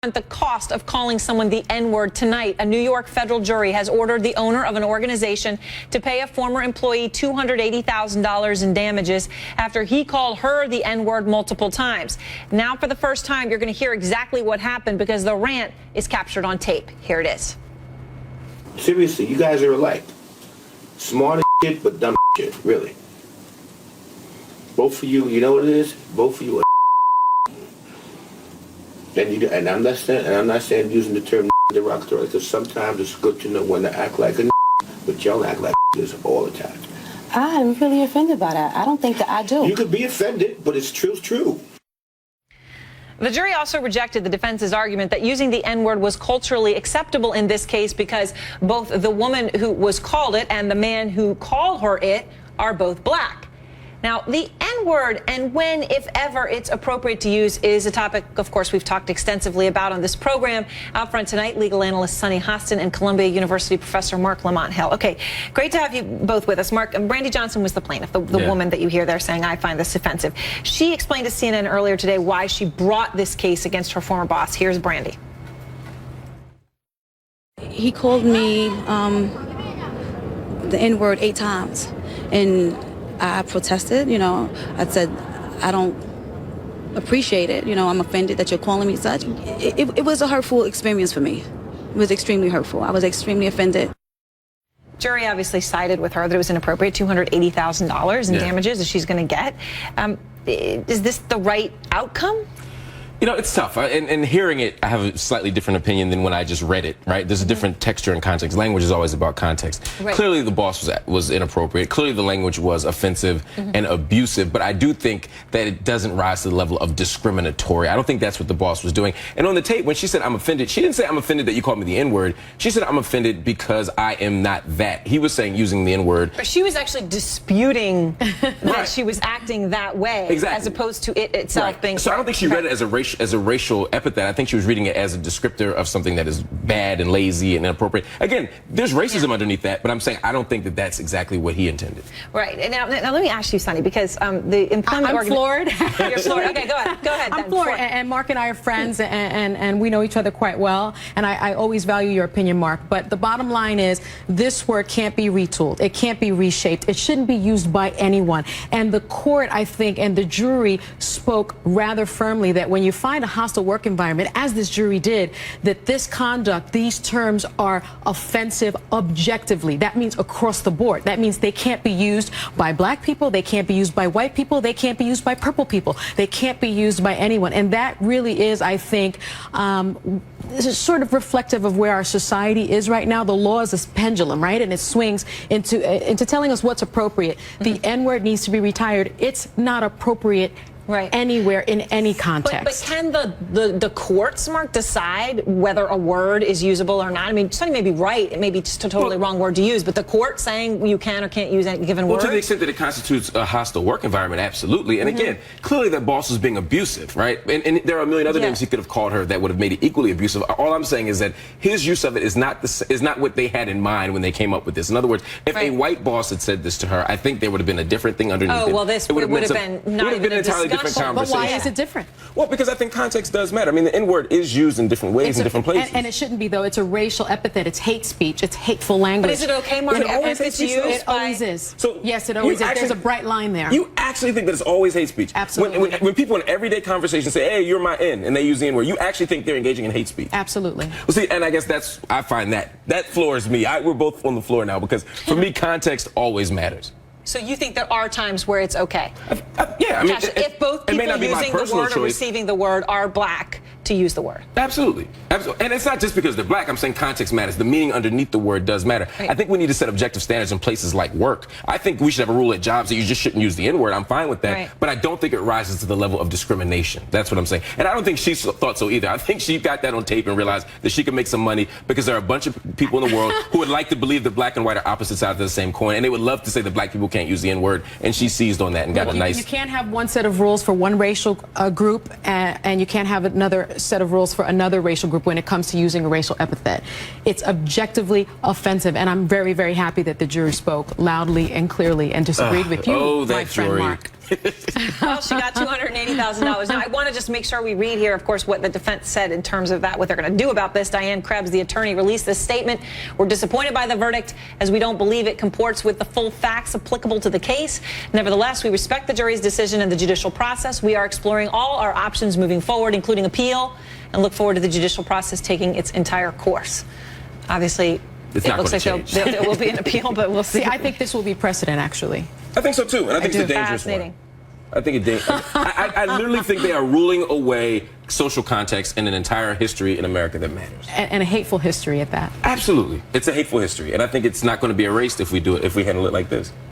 The cost of calling someone the N-word tonight. A New York federal jury has ordered the owner of an organization to pay a former employee $280,000 in damages after he called her the N-word multiple times. Now, for the first time, you're going to hear exactly what happened because the rant is captured on tape. Here it is. Seriously, you guys are alike. Smart as shit, but dumb as shit, really. Both of you, you know what it is? Both of you are and I'm not saying using the term derogatory, because sometimes it's good to know when to act like a but y'all act like this all the time. I'm really offended by that. I don't think that I do. You could be offended, but it's true. The jury also rejected the defense's argument that using the N-word was culturally acceptable in this case because both the woman who was called it and the man who called her it are both black. Now, the N-word and when, if ever, it's appropriate to use is a topic, of course, we've talked extensively about on this program. Out front tonight, legal analyst Sunny Hostin and Columbia University professor Mark Lamont Hill. Okay, great to have you both with us. Mark, Brandi Johnson was the plaintiff, the woman that you hear there saying, I find this offensive. She explained to CNN earlier today why she brought this case against her former boss. Here's Brandi. He called me the N-word 8 times, and I protested. I said, I don't appreciate it. I'm offended that you're calling me such. It was a hurtful experience for me. It was extremely hurtful. I was extremely offended. Jury obviously sided with her that it was inappropriate, $280,000 in damages that she's going to get. Is this the right outcome? It's tough. And hearing it, I have a slightly different opinion than when I just read it, right? There's a different texture and context. Language is always about context. Right. Clearly, the boss was inappropriate. Clearly, the language was offensive and abusive. But I do think that it doesn't rise to the level of discriminatory. I don't think that's what the boss was doing. And on the tape, when she said, I'm offended, she didn't say, I'm offended that you called me the N-word. She said, I'm offended because I am not that. He was saying using the N-word. But she was actually disputing that she was acting that way, as opposed to it itself being. So I don't think she read it as a racial epithet. I think she was reading it as a descriptor of something that is bad and lazy and inappropriate. Again, there's racism underneath that, but I'm saying I don't think that that's exactly what he intended. Right. And now let me ask you, Sunny, because the employment I'm floored. You're floored. Okay, go ahead. I'm floored, and Mark and I are friends, and we know each other quite well, and I always value your opinion, Mark. But the bottom line is this word can't be retooled. It can't be reshaped. It shouldn't be used by anyone. And the court, I think, and the jury spoke rather firmly that when you find a hostile work environment, as this jury did, that this conduct, these terms are offensive objectively. That means across the board. That means they can't be used by black people, they can't be used by white people, they can't be used by purple people, they can't be used by anyone. And that really is, I think, this is sort of reflective of where our society is right now. The law is a pendulum, right? And it swings into telling us what's appropriate. The N-word needs to be retired. It's not appropriate anywhere in any context. But can the courts, Mark, decide whether a word is usable or not? I mean, somebody may be right, it may be just a totally wrong word to use, but the court saying you can or can't use any given word? Well, to the extent that it constitutes a hostile work environment, absolutely. And again, clearly that boss was being abusive, right? And there are a million other names he could have called her that would have made it equally abusive. All I'm saying is that his use of it is not what they had in mind when they came up with this. In other words, if a white boss had said this to her, I think there would have been a different thing underneath it. Oh, well, this would have been not even a discussion. Different conversation. But why is it different? Well, because I think context does matter. I mean, the N-word is used in different ways in different places. And it shouldn't be, though. It's a racial epithet. It's hate speech. It's hateful language. But is it okay, Mark, if it's used? It always is. So yes, it always is. There's a bright line there. You actually think that it's always hate speech? Absolutely. When people in everyday conversation say, hey, you're my N, and they use the N-word, you actually think they're engaging in hate speech? Absolutely. Well, see, and I guess I find that floors me. We're both on the floor now because for me, context always matters. So you think there are times where it's okay? Yeah, I mean, if both people using the word or receiving the word are black, to use the word. Absolutely. And it's not just because they're black. I'm saying context matters. The meaning underneath the word does matter. I think we need to set objective standards in places like work. I think we should have a rule at jobs that you just shouldn't use the N-word. I'm fine with that. But I don't think it rises to the level of discrimination. That's what I'm saying. And I don't think she thought so either. I think she got that on tape and realized that she could make some money because there are a bunch of people in the world who would like to believe that black and white are opposite sides of the same coin, and they would love to say that black people can't use the N-word, and she seized on that and got a nice... You can't have one set of rules for one racial group, and you can't have another set of rules for another racial group when it comes to using a racial epithet. It's objectively offensive, and I'm very, very happy that the jury spoke loudly and clearly and disagreed with you, my friend Mark. Well, she got $280,000. Now, I want to just make sure we read here, of course, what the defense said in terms of that, what they're going to do about this. Diane Krebs, the attorney, released this statement. We're disappointed by the verdict as we don't believe it comports with the full facts applicable to the case. Nevertheless, we respect the jury's decision and the judicial process. We are exploring all our options moving forward, including appeal, and look forward to the judicial process taking its entire course. Obviously, it looks like there will be an appeal, but we'll see. See, I think this will be precedent, actually. I think so too, and I think it's a dangerous one. I think I literally think they are ruling away social context in an entire history in America that matters. And a hateful history at that. Absolutely. It's a hateful history, and I think it's not going to be erased if we do it, if we handle it like this.